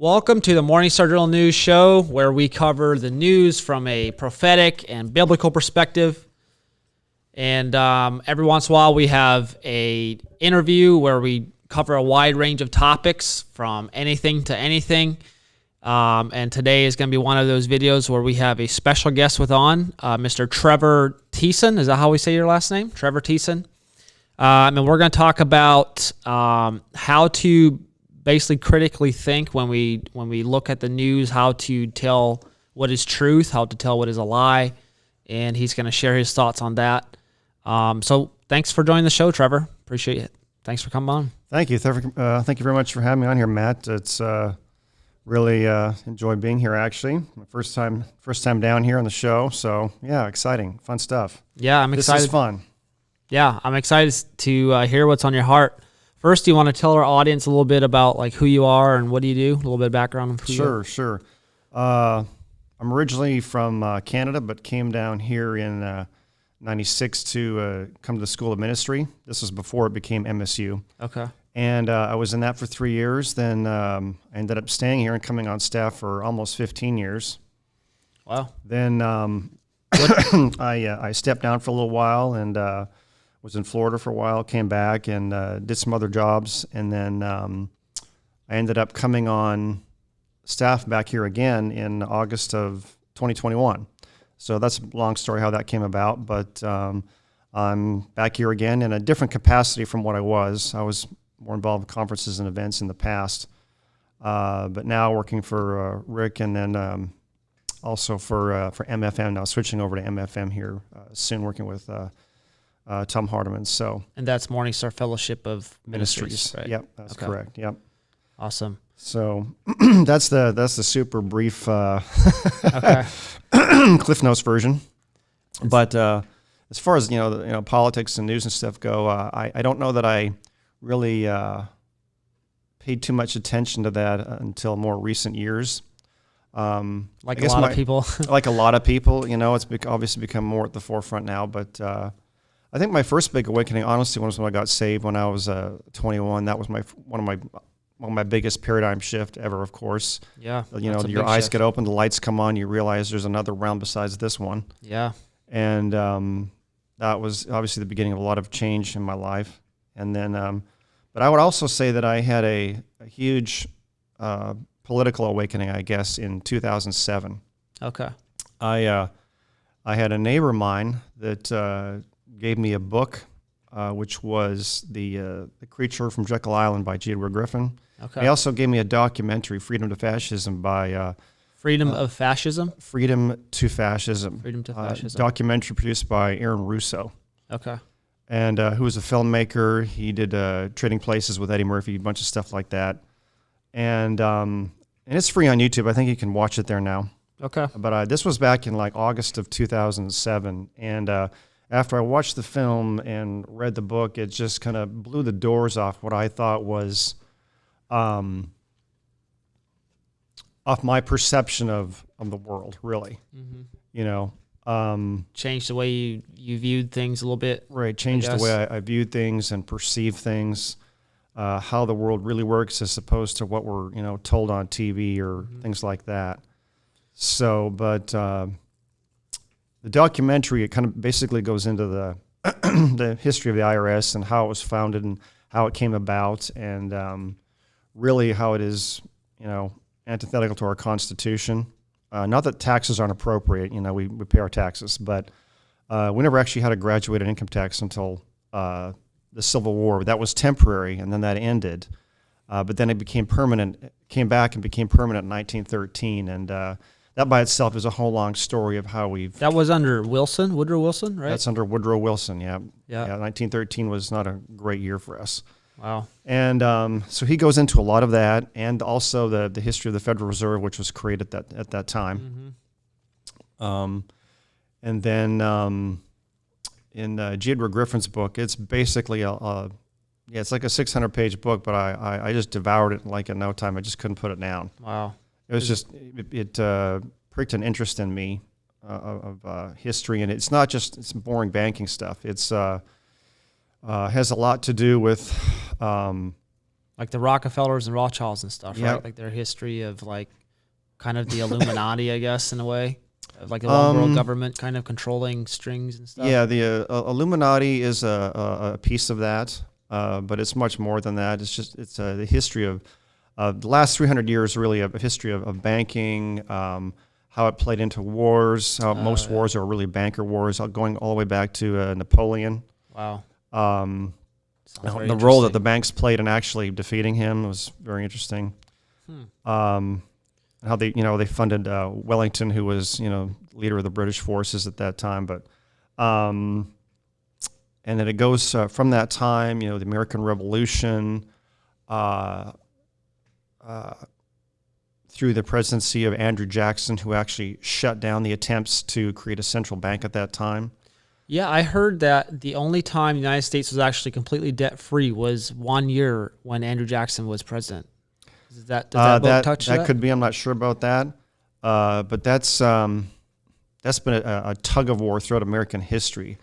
Welcome to the Morningstar Journal News Show, where we cover the news from a prophetic and biblical perspective. And every once in a while, we have an interview where we cover a wide range of topics from anything to anything. And today is going to be one of those videos where we have a special guest Mr. Trevor Tiessen. Is that how we say your last name? Trevor Tiessen. And we're going to talk about how to basically critically think when we look at the news, how to tell what is truth, how to tell what is a lie, and he's going to share his thoughts on that. So thanks for joining the show, Trevor. Appreciate it. Thanks for coming on. Thank you. Thank you very much for having me on here, Matt. It's really enjoyed being here. Actually, my first time down here on the show. So yeah, exciting, fun stuff. Yeah, I'm excited. This is fun. Yeah, I'm excited to hear what's on your heart. First, do you want to tell our audience a little bit about like who you are and what do you do? A little bit of background on who you are. Sure. I'm originally from Canada, but came down here in '96 to come to the School of Ministry. This was before it became MSU. Okay. And I was in that for 3 years. Then I ended up staying here and coming on staff for almost 15 years. Wow. Then I stepped down for a little while and was in Florida for a while, came back and did some other jobs. And then I ended up coming on staff back here again in August of 2021. So that's a long story how that came about. But I'm back here again in a different capacity from what I was. I was more involved in conferences and events in the past. But now working for Rick and then also for MFM, now switching over to MFM here soon, working with Tom Hardiman. And that's Morningstar Fellowship of Ministries, right? Yep, that's correct. Yep. Awesome. So that's the super brief Cliff Notes version. But as far as politics and news and stuff go, I don't know that I really paid too much attention to that until more recent years. Like a lot of people. Like a lot of people, it's obviously become more at the forefront now. But I think my first big awakening, honestly, was when I got saved when I was 21. That was one of my biggest paradigm shift ever, of course. Yeah. Your eyes get open, the lights come on, you realize there's another realm besides this one. Yeah. And that was obviously the beginning of a lot of change in my life. And then, but I would also say that I had a huge political awakening, I guess, in 2007. Okay. I had a neighbor of mine that gave me a book, which was the Creature from Jekyll Island by G. Edward Griffin. Okay. He also gave me a documentary, Freedom to Fascism by Freedom to Fascism. Freedom to Fascism. Documentary produced by Aaron Russo. Okay. And who was a filmmaker. He did Trading Places with Eddie Murphy, a bunch of stuff like that. And it's free on YouTube. I think you can watch it there now. Okay. But this was back in like August of 2007. And after I watched the film and read the book, it just kind of blew the doors off what I thought was off my perception of the world, really. Mm-hmm. Changed the way you viewed things a little bit. Right, changed the way I viewed things and perceived things, how the world really works as opposed to what we're told on TV or things like that. So, but the documentary, it kind of basically goes into the the history of the IRS and how it was founded and how it came about, and really how it is antithetical to our Constitution. Not that taxes aren't appropriate, we pay our taxes, but we never actually had a graduated income tax until the Civil War. That was temporary, and then that ended. But then it became permanent, came back and became permanent in 1913, and that by itself is a whole long story of how we've... That was under Woodrow Wilson, right? That's under Woodrow Wilson, yeah. 1913 was not a great year for us. Wow. And so he goes into a lot of that, and also the history of the Federal Reserve, which was created at that time. Mm-hmm. And then in G. Edward Griffin's book, it's basically it's like a 600-page book, but I just devoured it in no time. I just couldn't put it down. Wow. It was just it pricked an interest in me of history, and it's not just it's boring banking stuff. It's has a lot to do with Like the Rockefellers and Rothschilds and stuff, Yeah. right? Like their history of like kind of the Illuminati, I guess, in a way. Of like the one world government kind of controlling strings and stuff. Yeah, the Illuminati is a piece of that, but it's much more than that. It's the history of the last 300 years, really, of a history of banking, how it played into wars. How most wars are really banker wars, going all the way back to Napoleon. Wow. The role that the banks played in actually defeating him was very interesting. How they funded Wellington, who was leader of the British forces at that time, but and then it goes from that time, the American Revolution, through the presidency of Andrew Jackson, who actually shut down the attempts to create a central bank at that time. Yeah, I heard that the only time the United States was actually completely debt-free was 1 year when Andrew Jackson was president. Does that book touch that? That could be. I'm not sure about that. But that's been a tug of war throughout American history.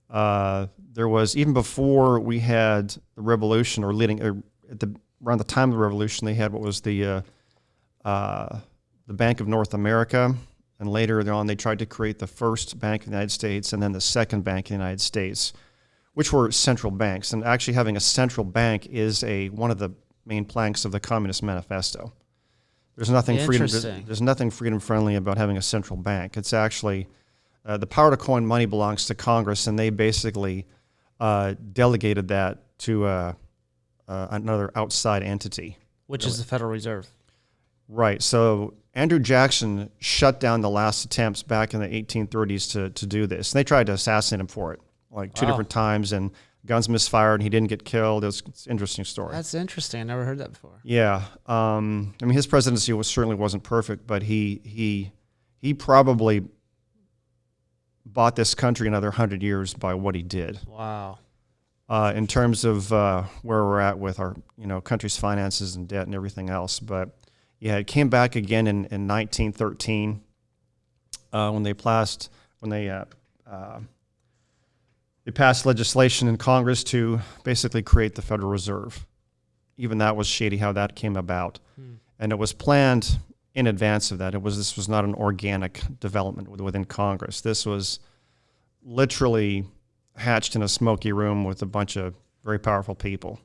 There was, even before we had the revolution, or around the time of the revolution, they had what was the Bank of North America, and later on they tried to create the first bank in the United States and then the second bank in the United States, which were central banks. And actually having a central bank is one of the main planks of the Communist Manifesto. There's nothing freedom friendly about having a central bank. It's actually the power to coin money belongs to Congress, and they basically delegated that to another outside entity, which is the Federal Reserve. Right. So Andrew Jackson shut down the last attempts back in the 1830s to do this. And they tried to assassinate him for it, like two different times, and guns misfired, and he didn't get killed. It's an interesting story. That's interesting. I never heard that before. Yeah. I mean, his presidency certainly wasn't perfect, but he probably bought this country another 100 years by what he did. Wow. In terms of where we're at with our country's finances and debt and everything else. But yeah, it came back again in 1913 when they passed legislation in Congress to basically create the Federal Reserve. Even that was shady how that came about, and it was planned in advance of that. This was not an organic development within Congress. This was literally hatched in a smoky room with a bunch of very powerful people.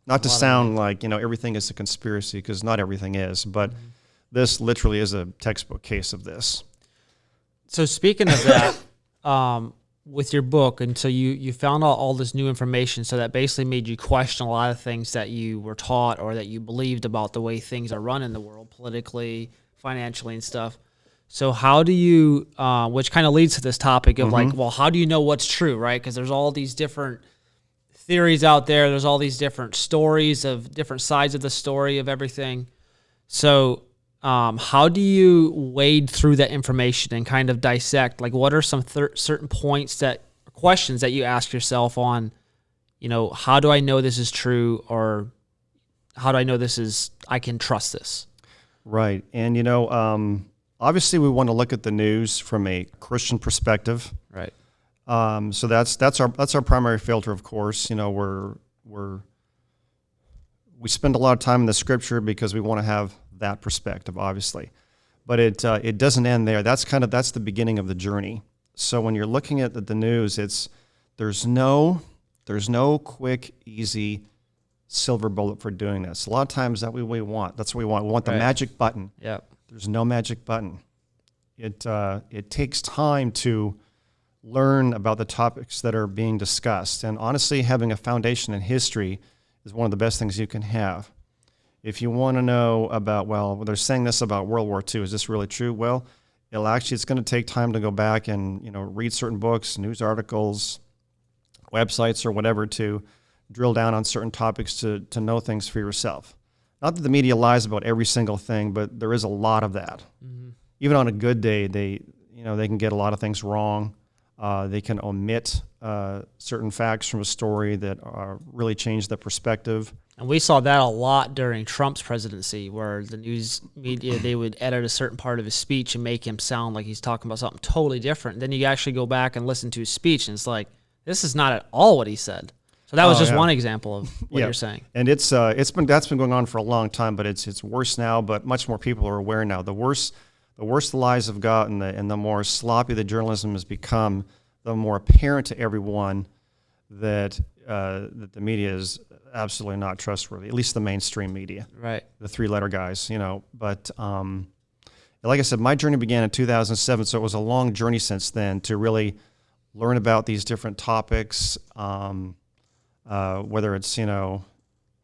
Not to sound like everything is a conspiracy, because not everything is, but this literally is a textbook case of this. So speaking of that, with your book, and so you found out all this new information, so that basically made you question a lot of things that you were taught or that you believed about the way things are run in the world, politically, financially, and stuff. So how do you, which kind of leads to this topic of like, well, how do you know what's true, right? Because there's all these different theories out there. There's all these different stories of different sides of the story of everything. So how do you wade through that information and kind of dissect, like what are some certain points questions that you ask yourself on, how do I know this is true, or how do I know I can trust this? Right. And, obviously we want to look at the news from a Christian perspective. Right. So that's our primary filter, of course. We spend a lot of time in the scripture because we want to have that perspective, obviously, but it doesn't end there. That's the beginning of the journey. So when you're looking at the news, there's no quick, easy silver bullet for doing this. A lot of times that's what we want. We want the magic button. Yeah. There's no magic button. It takes time to learn about the topics that are being discussed. And honestly, having a foundation in history is one of the best things you can have. If you want to know about, well, they're saying this about World War II, is this really true? Well, it's going to take time to go back and read certain books, news articles, websites, or whatever to drill down on certain topics to know things for yourself. Not that the media lies about every single thing, but there is a lot of that. Mm-hmm. Even on a good day, they can get a lot of things wrong. They can omit certain facts from a story that really change the perspective. And we saw that a lot during Trump's presidency, where the news media, they would edit a certain part of his speech and make him sound like he's talking about something totally different. Then you actually go back and listen to his speech, and it's like, this is not at all what he said. So that was Oh, just yeah. one example of what Yeah. you're saying. And that's been going on for a long time, but it's worse now. But much more people are aware now. The worse the lies have gotten, and the more sloppy the journalism has become, the more apparent to everyone that the media is absolutely not trustworthy. At least the mainstream media, Right. the three-letter guys, But like I said, my journey began in 2007, so it was a long journey since then to really learn about these different topics. Whether it's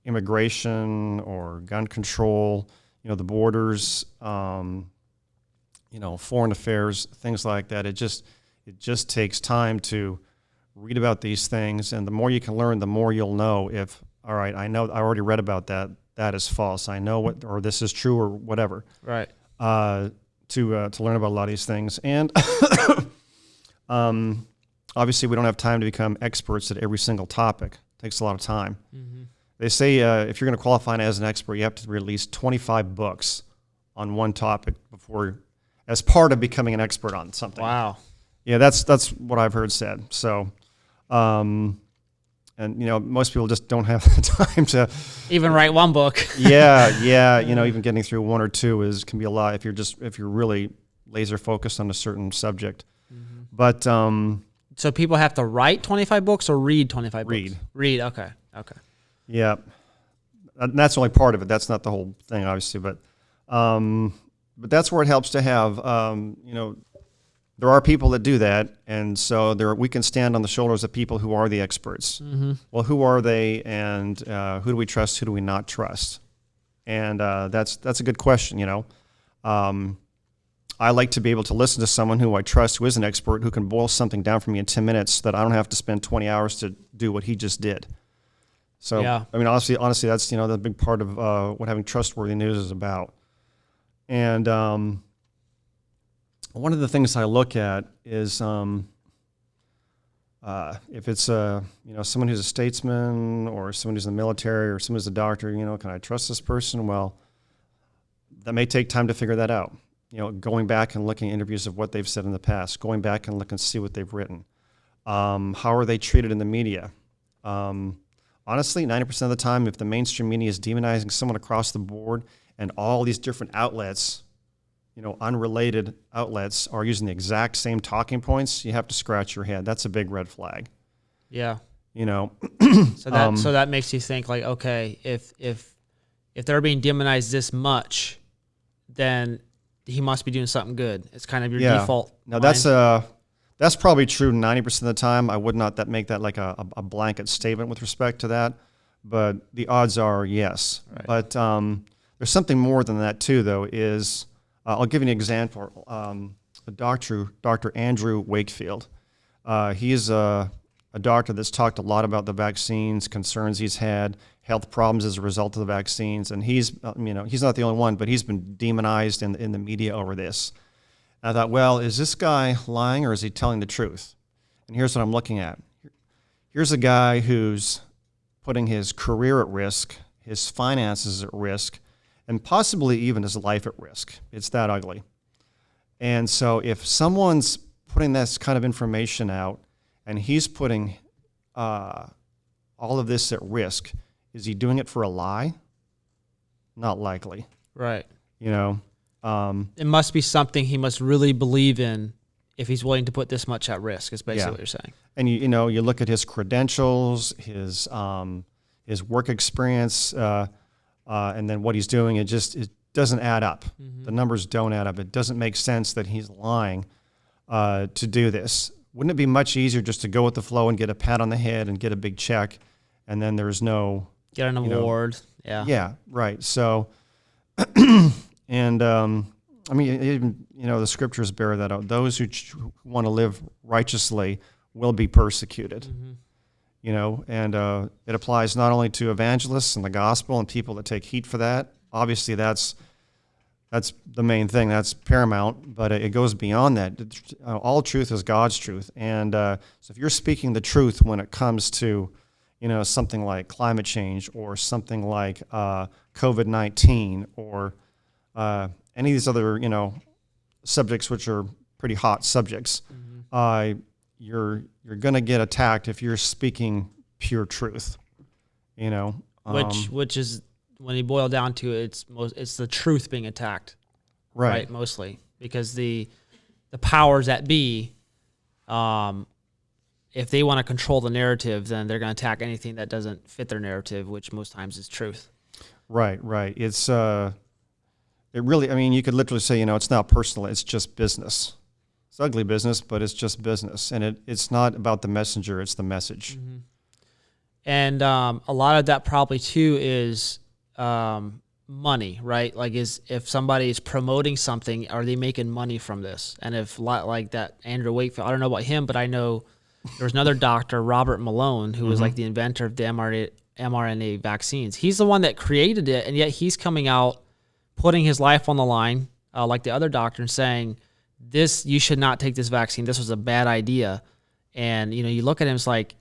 immigration or gun control, the borders, foreign affairs, things like that. It just takes time to read about these things, and the more you can learn, the more you'll know if, all right, I already read about that. That is false. I know what, or this is true, or whatever. Right. To learn about a lot of these things, and obviously we don't have time to become experts at every single topic. It takes a lot of time. Mm-hmm. They say if you're going to qualify as an expert, you have to read at least 25 books on one topic before, as part of becoming an expert on something. Wow. Yeah, that's what I've heard said. So, and most people just don't have the time to Even write one book. yeah. Even getting through one or two can be a lot if you're really laser focused on a certain subject. Mm-hmm. But So people have to write 25 books or read 25 Read. books? Read. Okay. yeah, and that's only part of it. That's not the whole thing, obviously. But that's where it helps to have there are people that do that, and so we can stand on the shoulders of people who are the experts. Mm-hmm. Well, who are they, and who do we trust? Who do we not trust? And that's a good question. I like to be able to listen to someone who I trust, who is an expert, who can boil something down for me in 10 minutes, so that I don't have to spend 20 hours to do what he just did. So, Yeah. I mean, honestly, that's the big part of what having trustworthy news is about. And one of the things I look at is if it's someone who's a statesman, or someone who's in the military, or someone who's a doctor, can I trust this person? Well, that may take time to figure that out. Going back and looking at interviews of what they've said in the past, going back and look and see what they've written. How are they treated in the media? Honestly, 90% of the time, if the mainstream media is demonizing someone across the board, and all these different outlets, unrelated outlets, are using the exact same talking points, you have to scratch your head. That's a big red flag. Yeah. So So that makes you think, like, okay, if they're being demonized this much, then he must be doing something good. It's kind of your default. Now mind. that's probably true 90% of the time. I would not make that like a blanket statement with respect to that, but the odds are yes. Right. But there's something more than that too, though. Is I'll give you an example. Dr. Andrew Wakefield. He is a doctor that's talked a lot about the vaccines, concerns he's had, health problems as a result of the vaccines, and he's not the only one, but he's been demonized in the media over this. And I thought, well, is this guy lying, or is he telling the truth? And here's what I'm looking at. Here's a guy who's putting his career at risk, his finances at risk, and possibly even his life at risk. It's that ugly. And so if someone's putting this kind of information out, and he's putting all of this at risk, is he doing it for a lie? Not likely. Right. It must be something he must really believe in if he's willing to put this much at risk, is basically what you're saying. And you look at his credentials, his work experience, and then what he's doing. It doesn't add up. Mm-hmm. The numbers don't add up. It doesn't make sense that he's lying to do this. Wouldn't it be much easier just to go with the flow and get a pat on the head and get a big check, and then there's no get an award? Yeah, right. So, and even the scriptures bear that out. Those who want to live righteously will be persecuted. Mm-hmm. And it applies not only to evangelists and the gospel and people that take heat for that. Obviously, that's the main thing. That's paramount. But it goes beyond that. All truth is God's truth. And so if you're speaking the truth when it comes to, something like climate change, or something like COVID-19, or any of these other, subjects which are pretty hot subjects, mm-hmm. You're going to get attacked if you're speaking pure truth, you know. Which is, when you boil down to it, it's the truth being attacked, right? Mostly because the powers that be, if they want to control the narrative, then they're going to attack anything that doesn't fit their narrative, which most times is truth. Right. It's it really, I mean, you could literally say, you know, it's not personal, it's just business. It's ugly business, but it's just business, and it's not about the messenger, it's the message. Mm-hmm. And a lot of that probably too is money, right? Like, if somebody is promoting something, are they making money from this? And if, like that Andrew Wakefield, I don't know about him, but I know there was another doctor, Robert Malone, who was like the inventor of the mRNA vaccines. He's the one that created it, and yet he's coming out, putting his life on the line, like the other doctor, and saying, you should not take this vaccine. This was a bad idea. And, you know, you look at him, it's like,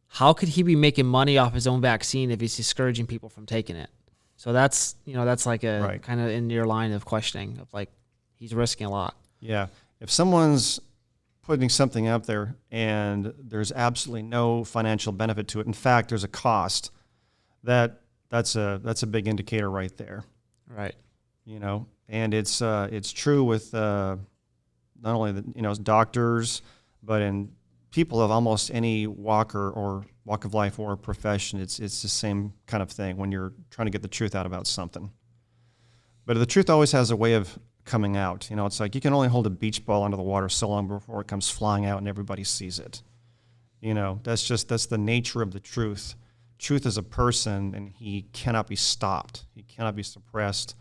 how could he be making money off his own vaccine if he's discouraging people from taking it? So that's like a kind of in your line of questioning of, like, he's risking a lot. Yeah. If someone's putting something out there and there's absolutely no financial benefit to it, in fact, there's a cost, that's a big indicator right there. Right. You know, and it's true with not only doctors, but in people of almost any walk of life or profession. It's the same kind of thing when you're trying to get the truth out about something. But the truth always has a way of coming out. You know, it's like you can only hold a beach ball under the water so long before it comes flying out and everybody sees it. You know, that's the nature of the truth. Truth is a person, and he cannot be stopped. He cannot be suppressed.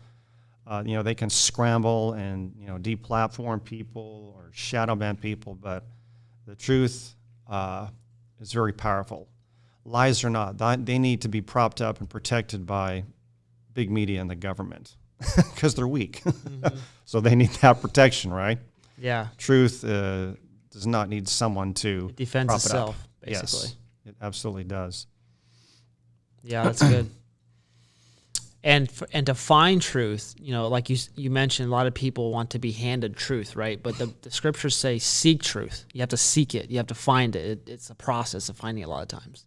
You know, they can scramble and, you know, deplatform people or shadow ban people, but the truth is very powerful. Lies are not. They need to be propped up and protected by big media and the government because they're weak. Mm-hmm. So they need that protection, right? Yeah. Truth does not need someone to defend itself, it basically. Yes, it absolutely does. Yeah, that's good. And to find truth, you know, like you mentioned, a lot of people want to be handed truth, right? But the scriptures say seek truth. You have to seek it. You have to find it. It's a process of finding it a lot of times.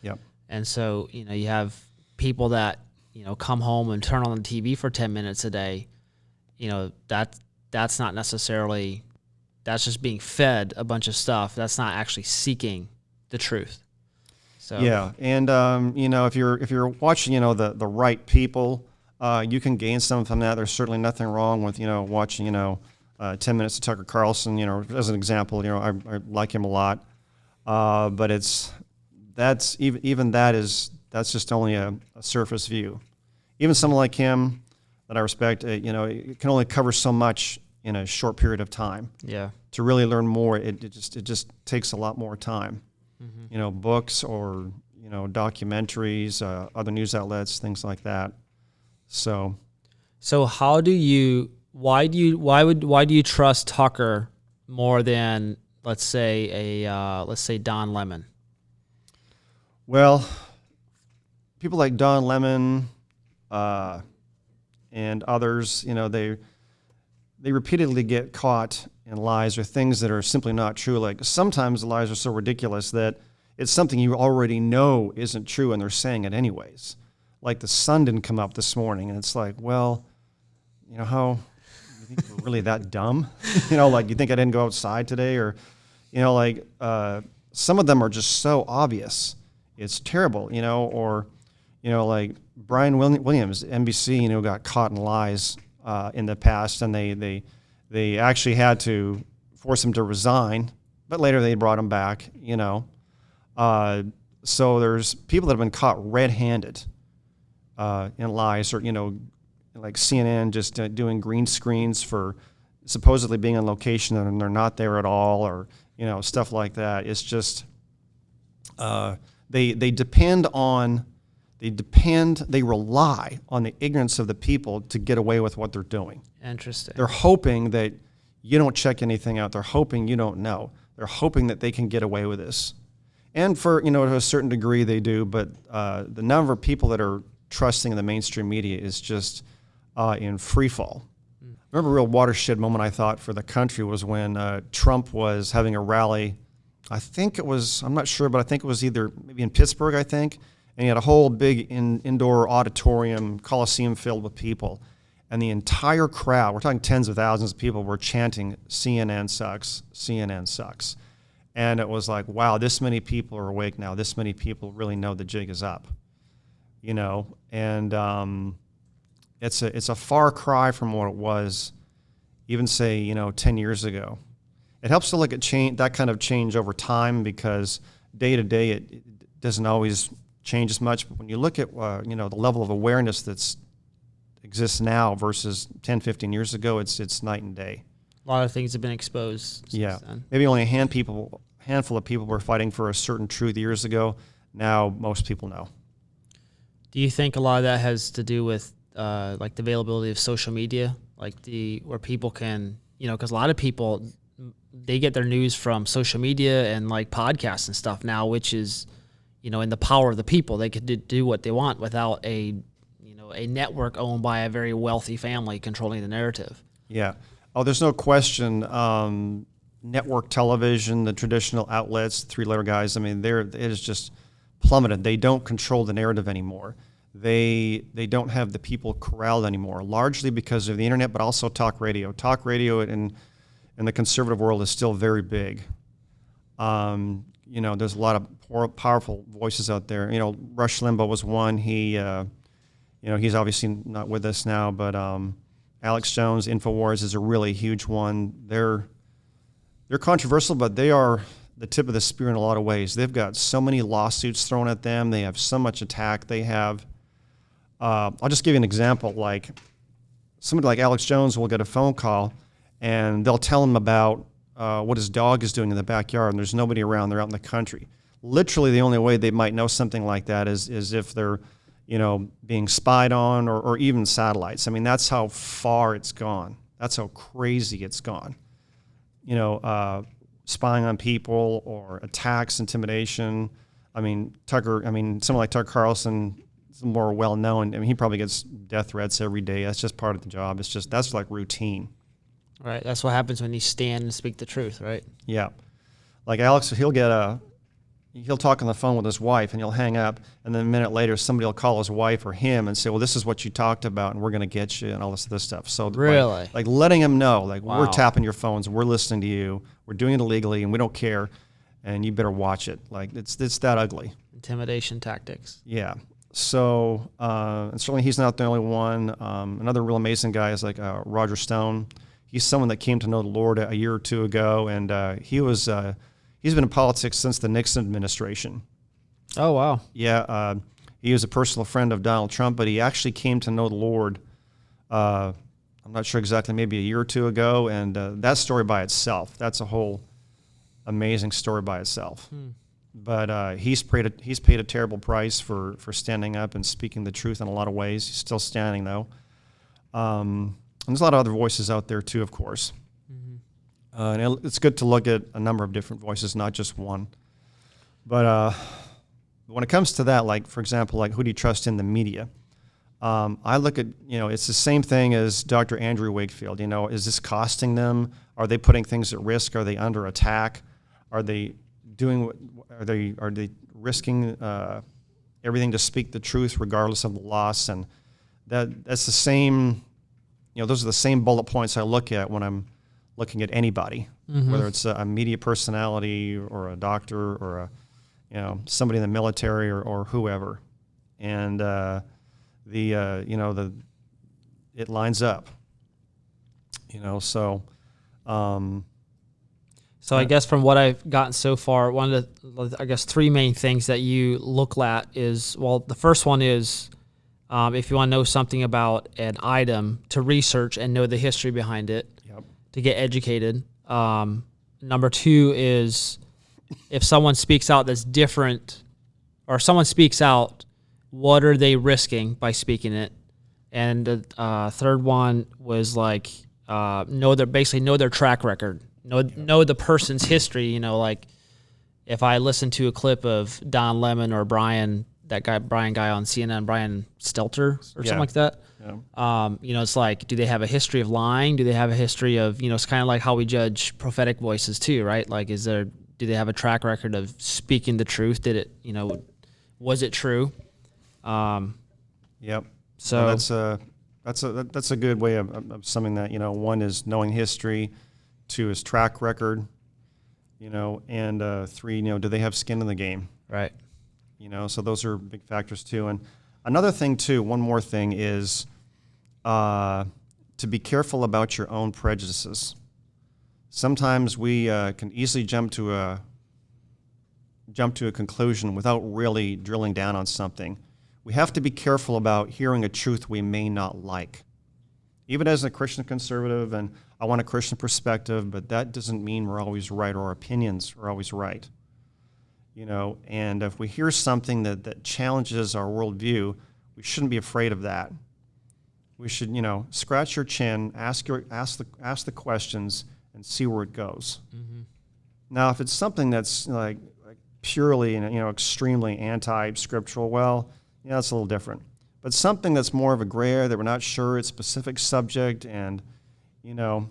Yep. And so, you know, you have people that, you know, come home and turn on the TV for 10 minutes a day. You know, that's not necessarily, that's just being fed a bunch of stuff. That's not actually seeking the truth. So. Yeah, and you know, if you're watching, you know, the right people, you can gain something from that. There's certainly nothing wrong with, you know, watching, you know, 10 minutes of Tucker Carlson, you know, as an example. You know, I like him a lot, but that's just only a surface view. Even someone like him that I respect, you know, it can only cover so much in a short period of time. Yeah. To really learn more, it just takes a lot more time. Mm-hmm. You know, books or, you know, documentaries, other news outlets, things like that. So why do you trust Tucker more than, let's say Don Lemon? Well, people like Don Lemon and others, you know, they repeatedly get caught in lies or things that are simply not true. Like, sometimes the lies are so ridiculous that it's something you already know isn't true, and they're saying it anyways. Like, the sun didn't come up this morning, and it's like, well, you know, how you think we're really that dumb? You know, like, you think I didn't go outside today? Or, you know, like, some of them are just so obvious. It's terrible, you know. Or, you know, like Brian Williams, NBC, you know, got caught in lies in the past, and they actually had to force him to resign, but later they brought him back, you know. So there's people that have been caught red-handed in lies, or, you know, like CNN just doing green screens for supposedly being on location and they're not there at all, or, you know, stuff like that. It's just they rely on the ignorance of the people to get away with what they're doing. Interesting. They're hoping that you don't check anything out. They're hoping you don't know. They're hoping that they can get away with this. And for, you know, to a certain degree they do, but the number of people that are trusting in the mainstream media is just in free fall. Remember, a real watershed moment, I thought, for the country was when Trump was having a rally I think it was, I'm not sure, but I think it was either maybe in Pittsburgh, I think. And he had a whole big indoor auditorium, coliseum filled with people. And the entire crowd, we're talking tens of thousands of people, were chanting, CNN sucks, CNN sucks. And it was like, wow, this many people are awake now. This many people really know the jig is up, you know. And it's a far cry from what it was, even say, 10 years ago. It helps to look at that kind of change over time, because day to day it doesn't always change as much. But when you look at the level of awareness that's exists now versus 10, 15 years ago, it's night and day. A lot of things have been exposed since then. Maybe only a handful of people were fighting for a certain truth years ago. Now most people know. Do you think a lot of that has to do with like the availability of social media, like where people can, because a lot of people, they get their news from social media and like podcasts and stuff now, which is, in the power of the people. They could do what they want without a network owned by a very wealthy family controlling the narrative. Yeah. Oh, there's no question. Network television, the traditional outlets, three-letter guys, I mean, it is just plummeted. They don't control the narrative anymore. They don't have the people corralled anymore, largely because of the internet, but also talk radio. Talk radio in the conservative world is still very big. There's a lot of powerful voices out there. Rush Limbaugh was one. He's obviously not with us now, but Alex Jones, InfoWars is a really huge one. They're controversial, but they are the tip of the spear in a lot of ways. They've got so many lawsuits thrown at them. They have so much attack. They have. I'll just give you an example. Like somebody like Alex Jones will get a phone call, and they'll tell him about what his dog is doing in the backyard, and there's nobody around. They're out in the country. Literally, the only way they might know something like that is if they're being spied on or even satellites. I mean, that's how far it's gone. That's how crazy it's gone. Spying on people or attacks, intimidation. I mean, someone like Tucker Carlson is more well-known. I mean, he probably gets death threats every day. That's just part of the job. That's like routine. Right. That's what happens when you stand and speak the truth, right? Yeah. Like Alex, he'll talk on the phone with his wife, and he'll hang up, and then a minute later somebody will call his wife or him and say, well, this is what you talked about, and we're going to get you, and all this other stuff. So really, like letting him know, like, wow, we're tapping your phones, we're listening to you, we're doing it illegally, and we don't care, and you better watch it. Like it's that ugly. Intimidation tactics. Yeah. So and certainly he's not the only one. Another real amazing guy is like Roger Stone. He's someone that came to know the Lord a year or two ago, and he's been in politics since the Nixon administration. Oh, wow. Yeah, he was a personal friend of Donald Trump, but he actually came to know the Lord, I'm not sure exactly, maybe a year or two ago, and that story by itself, that's a whole amazing story by itself. But he's paid a terrible price for standing up and speaking the truth in a lot of ways. He's still standing, though. And there's a lot of other voices out there, too, of course. And it's good to look at a number of different voices, not just one. But when it comes to that, like, for example, like, who do you trust in the media? I look at, it's the same thing as Dr. Andrew Wakefield. Is this costing them? Are they putting things at risk? Are they under attack? Are they risking everything to speak the truth regardless of the loss? And that's the same, those are the same bullet points I look at when I'm looking at anybody, whether it's a media personality or a doctor or somebody in the military or whoever, and it lines up, So I guess from what I've gotten so far, one of the three main things that you look at is, well, the first one is if you want to know something about an item, to research and know the history behind it. To get educated. Number two is if someone speaks out that's different, or someone speaks out, what are they risking by speaking it? And the third one was like know their track record, know the person's history. Like if I listen to a clip of Don Lemon or Brian guy on CNN, Brian Stelter or something like that. Yeah. It's like, do they have a history of lying? Do they have a history of, it's kind of like how we judge prophetic voices too, right? Like, do they have a track record of speaking the truth? Did it, was it true? Yep. So well, that's a good way of summing that. One is knowing history, two is track record, and three, do they have skin in the game? Right. So those are big factors too. And another thing too, one more thing is to be careful about your own prejudices. Sometimes we can easily jump to a conclusion without really drilling down on something. We have to be careful about hearing a truth we may not like. Even as a Christian conservative, and I want a Christian perspective, but that doesn't mean we're always right or our opinions are always right. And if we hear something that challenges our worldview, we shouldn't be afraid of that. We should, scratch your chin, ask the questions, and see where it goes. Mm-hmm. Now, if it's something that's like purely and extremely anti-scriptural, well, it's a little different. But something that's more of a gray area that we're not sure it's specific subject, and there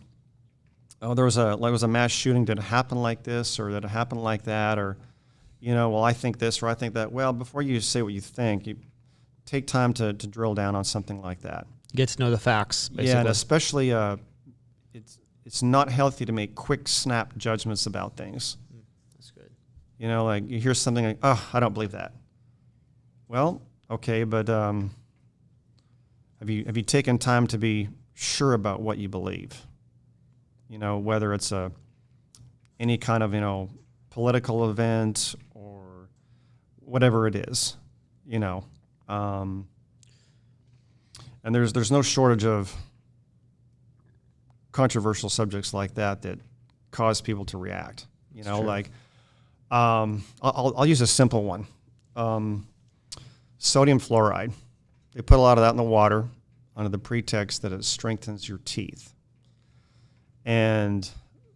was a mass shooting, did it happen like this or did it happen like that, or well, I think this or I think that. Well, before you say what you think, you take time to drill down on something like that. Get to know the facts, basically. Yeah, and especially it's not healthy to make quick snap judgments about things. That's good. Like you hear something like, oh, I don't believe that. Well, okay, but have you taken time to be sure about what you believe? Whether it's any kind of political event or whatever it is, and there's no shortage of controversial subjects like that cause people to react. Like I'll use a simple one. Sodium fluoride. They put a lot of that in the water under the pretext that it strengthens your teeth. And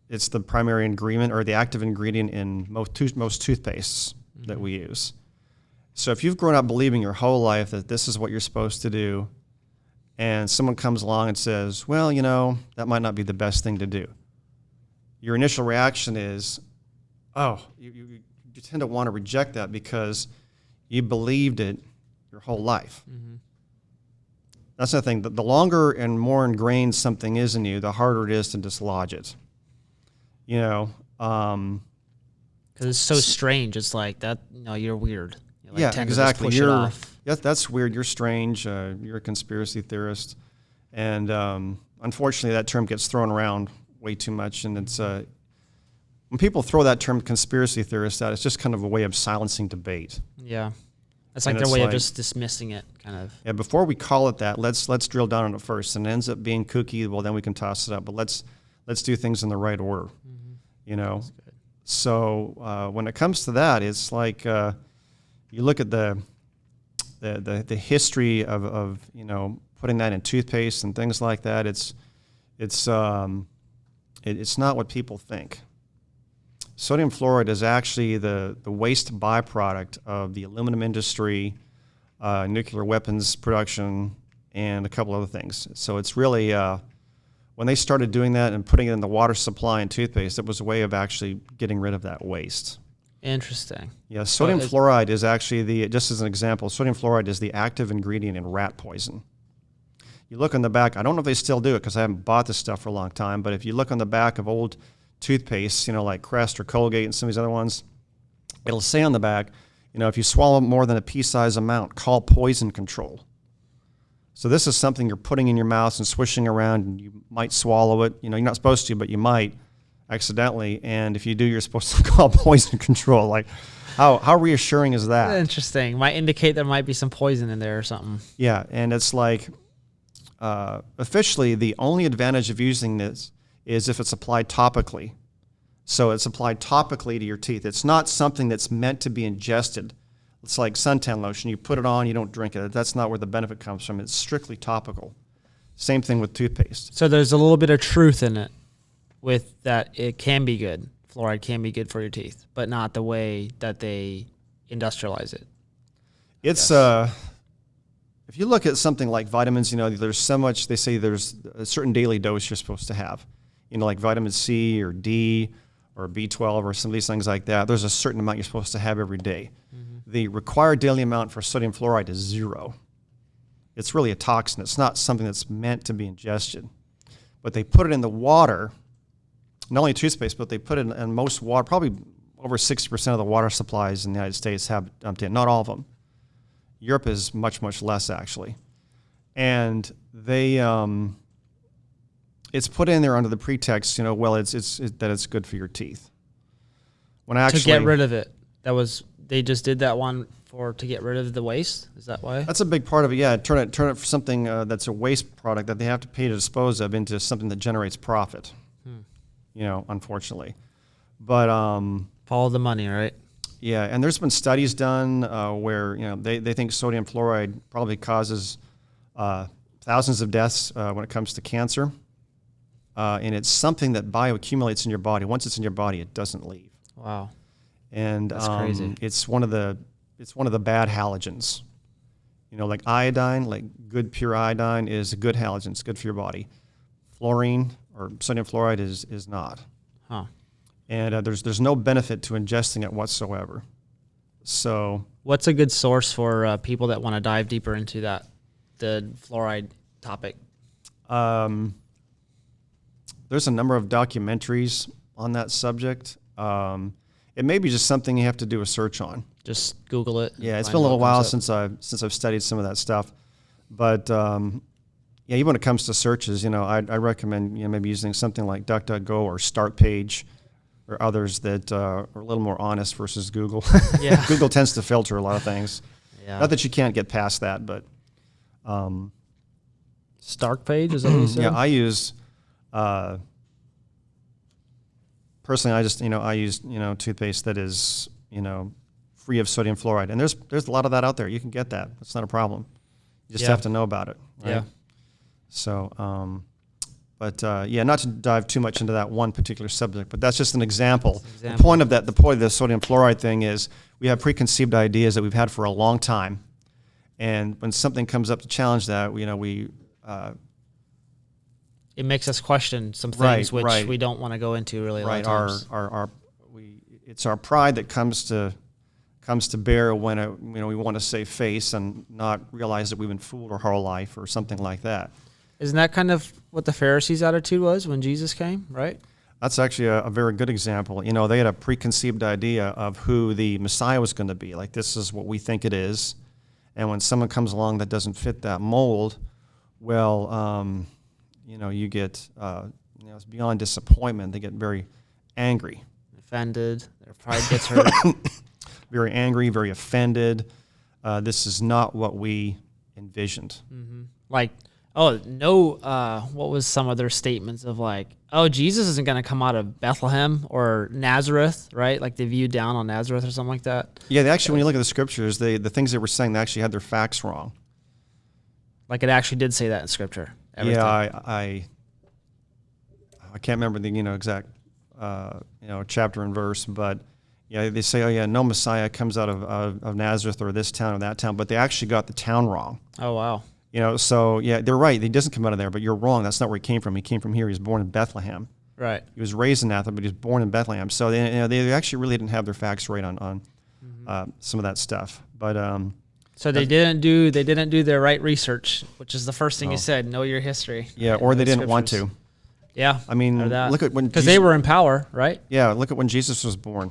it's the primary ingredient or the active ingredient in most toothpastes that we use. So if you've grown up believing your whole life that this is what you're supposed to do, and someone comes along and says, well, that might not be the best thing to do, your initial reaction is, oh, you tend to want to reject that because you believed it your whole life. Mm-hmm. That's the thing. The longer and more ingrained something is in you, the harder it is to dislodge it. Because it's so strange. It's like that. No, you're weird. Yeah, exactly. That's weird. You're strange. You're a conspiracy theorist, and unfortunately, that term gets thrown around way too much. And it's when people throw that term conspiracy theorist out, it's just kind of a way of silencing debate. Yeah. It's like their way of just dismissing it, kind of. Yeah, before we call it that, let's drill down on it first. And it ends up being kooky, well, then we can toss it up. But let's do things in the right order, That's good. So when it comes to that, it's like you look at the history of putting that in toothpaste and things like that. It's not what people think. Sodium fluoride is actually the waste byproduct of the aluminum industry, nuclear weapons production, and a couple other things. So it's really, when they started doing that and putting it in the water supply and toothpaste, it was a way of actually getting rid of that waste. Interesting. Yeah, sodium fluoride is actually just as an example, sodium fluoride is the active ingredient in rat poison. You look on the back, I don't know if they still do it because I haven't bought this stuff for a long time, but if you look on the back of old toothpaste, like Crest or Colgate and some of these other ones, it'll say on the back, if you swallow more than a pea-sized amount, call poison control. So this is something you're putting in your mouth and swishing around, and you might swallow it. You're not supposed to, but you might accidentally. And if you do, you're supposed to call poison control. Like, how reassuring is that? Interesting. Might indicate there might be some poison in there or something. Yeah, and it's like, officially, the only advantage of using this is if it's applied topically. So it's applied topically to your teeth. It's not something that's meant to be ingested. It's like suntan lotion. You put it on, you don't drink it. That's not where the benefit comes from. It's strictly topical. Same thing with toothpaste. So there's a little bit of truth in it with that it can be good. Fluoride can be good for your teeth, but not the way that they industrialize it. It's if you look at something like vitamins, there's so much, they say there's a certain daily dose you're supposed to have. Like vitamin C or D or B12 or some of these things like that, there's a certain amount you're supposed to have every day. The required daily amount for sodium fluoride is 0. It's really a toxin. It's not something that's meant to be ingested. But they put it in the water, not only toothpaste, but they put it in most water. Probably over 60% of the water supplies in the United States have dumped in. Not all of them. Europe is much, much less, actually. And they, it's put in there under the pretext, well, that it's good for your teeth. When actually, to get rid of it, they just did that one to get rid of the waste. Is that why? That's a big part of it. Yeah, turn it for something that's a waste product that they have to pay to dispose of into something that generates profit. Unfortunately, but follow the money, right? Yeah, and there's been studies done where they think sodium fluoride probably causes thousands of deaths when it comes to cancer, and it's something that bioaccumulates in your body. Once it's in your body, it doesn't leave. Wow, and that's crazy. It's one of the bad halogens. Like iodine, like good pure iodine is a good halogen. It's good for your body. Fluorine or sodium fluoride is not. Huh. And there's no benefit to ingesting it whatsoever. So, what's a good source for people that want to dive deeper into the fluoride topic? There's a number of documentaries on that subject. It may be just something you have to do a search on. Just Google it. Yeah, it's been a little while since I've studied some of that stuff, but even when it comes to searches, I recommend maybe using something like DuckDuckGo or StartPage or others that are a little more honest versus Google. Yeah. Google tends to filter a lot of things. Yeah. Not that you can't get past that, but StartPage, is that what you said? Yeah, I use personally. I use toothpaste that is free of sodium fluoride, and there's a lot of that out there. You can get that. It's not a problem. You just have to know about it. Right? Yeah. So, not to dive too much into that one particular subject, but that's just an example. The point of the sodium fluoride thing is we have preconceived ideas that we've had for a long time, and when something comes up to challenge that, it makes us question some things which we don't want to go into really. Right. It's our pride that comes to bear when we want to save face and not realize that we've been fooled our whole life or something like that. Isn't that kind of what the Pharisees' attitude was when Jesus came, right? That's actually a very good example. They had a preconceived idea of who the Messiah was going to be. Like, this is what we think it is. And when someone comes along that doesn't fit that mold, well, you get, it's beyond disappointment. They get very angry. Offended. Their pride gets hurt. Very angry, very offended. This is not what we envisioned. Mm-hmm. Like, what was some of their statements of Jesus isn't going to come out of Bethlehem or Nazareth, right? Like they viewed down on Nazareth or something like that. Yeah, when you look at the scriptures, the things they were saying, they actually had their facts wrong. Like it actually did say that in scripture. Everything. Yeah, I can't remember the exact chapter and verse, but yeah, they say, no Messiah comes out of Nazareth or this town or that town, but they actually got the town wrong. Oh wow. So yeah, they're right. He doesn't come out of there, but you're wrong. That's not where he came from. He came from here. He was born in Bethlehem. Right. He was raised in Nazareth, but he was born in Bethlehem. So they actually really didn't have their facts right on some of that stuff. But so they didn't do their right research, which is the first thing you said. Know your history. Yeah, or they didn't want to. Yeah. I mean, look at when because they were in power, right? Yeah. Look at when Jesus was born.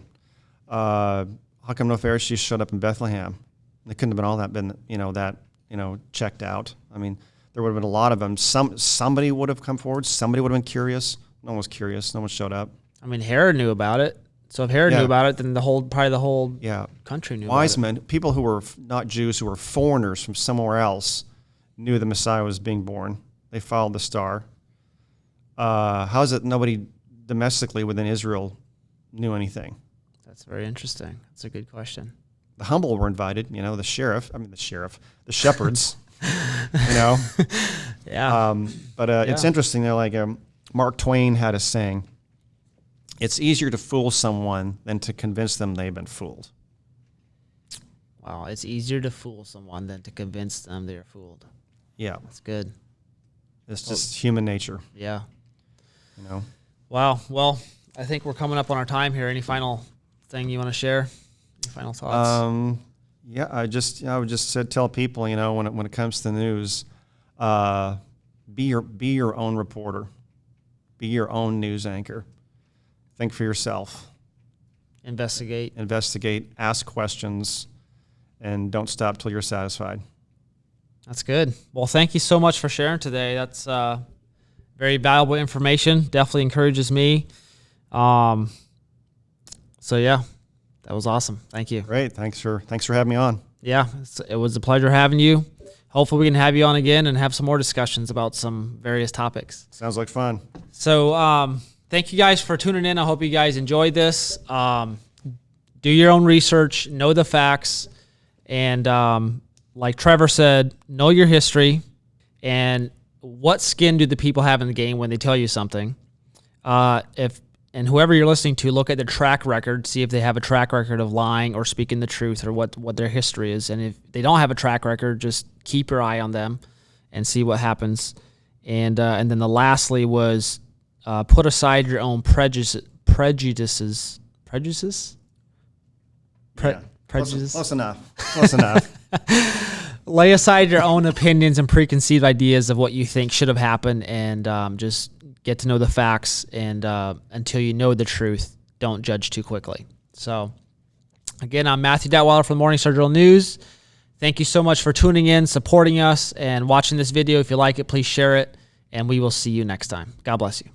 How come no Pharisees showed up in Bethlehem? They couldn't have been all that checked out. I mean, there would have been a lot of them. Somebody would have come forward. Somebody would have been curious. No one was curious. No one showed up. I mean, Herod knew about it. So if Herod knew about it, then the whole country knew Wise about it. men, people who were not Jews, who were foreigners from somewhere else, knew the Messiah was being born. They followed the star. How is it nobody domestically within Israel knew anything? That's very interesting. That's a good question. The humble were invited, the shepherds, Yeah. It's interesting, Mark Twain had a saying, it's easier to fool someone than to convince them they've been fooled. Wow, it's easier to fool someone than to convince them they're fooled. Yeah. That's good. It's just human nature. Yeah. You know. Wow. Well, I think we're coming up on our time here. Any final thing you want to share? Any final thoughts? Yeah, I would just tell people, when it comes to the news, be your own reporter, be your own news anchor. Think for yourself. Investigate, ask questions, and don't stop till you're satisfied. That's good. Well, thank you so much for sharing today. That's very valuable information. Definitely encourages me. So yeah, that was awesome. Thank you. Great. Thanks for having me on. Yeah, it was a pleasure having you. Hopefully we can have you on again and have some more discussions about some various topics. Sounds like fun. So thank you guys for tuning in. I hope you guys enjoyed this. Do your own research, know the facts, and like Trevor said, know your history and what skin do the people have in the game when they tell you something. And whoever you're listening to, look at their track record, see if they have a track record of lying or speaking the truth or what their history is. And if they don't have a track record, just keep your eye on them and see what happens. And then the lastly was put aside your own prejudices. Prejudice? Yeah. Close enough. Lay aside your own opinions and preconceived ideas of what you think should have happened, and just get to know the facts. And until you know the truth, don't judge too quickly. So, again, I'm Matthew Datweiler from the Morning Star Journal News. Thank you so much for tuning in, supporting us, and watching this video. If you like it, please share it, and we will see you next time. God bless you.